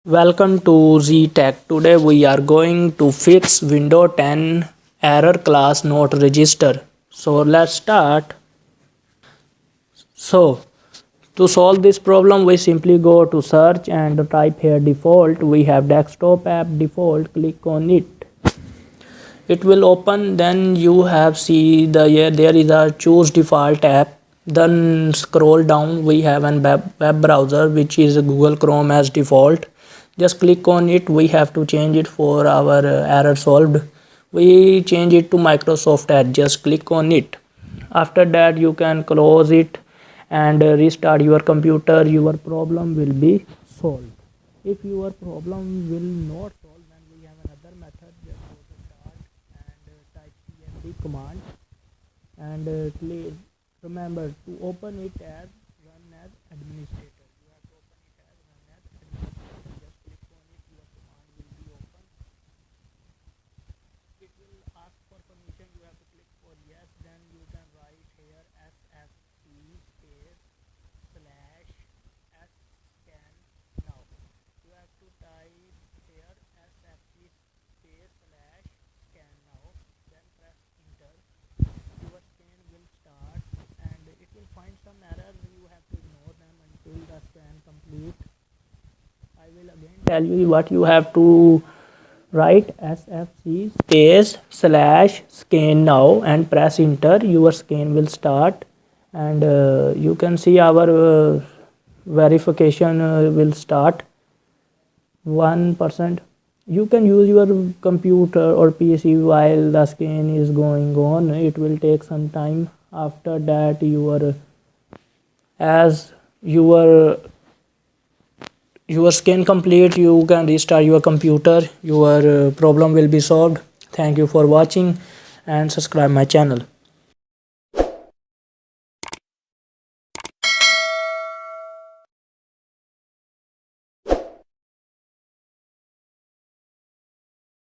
Welcome to Z Tech. Today we are going to fix Windows 10 error class not register. So let's start. So to solve this problem we simply go to search and type here default. We have desktop app default. Click on it. It will open. Then you have see there is a choose default app. Then scroll down. We have an web browser which is Google Chrome as default. Just click on it. We have to change it for our error solved. We change it to Microsoft Edge. Just click on it. After that you can close it and restart your computer. Your problem will be solved. If your problem will not solve, then we have another method. Just go to start and type cmd command and please remember to open it as run as administrator. You have to open it as run as administrator. Just click on it. Your command will be open. It will ask for permission. You have to click for yes. Then you can write here sfc space slash s scan now. You have to type here sfc space slash scan now. Then press enter. Your scan will start and it will find some errors. You have to ignore them until the scan complete. I will again tell you what you have to write sfc space slash scan now and press enter. Your scan will start and you can see our verification will start 1%. You can use your computer or pc while the scan is going on. It will take some time. After that as your scan complete, you can restart your computer. Your problem will be solved. Thank you for watching and subscribe my channel.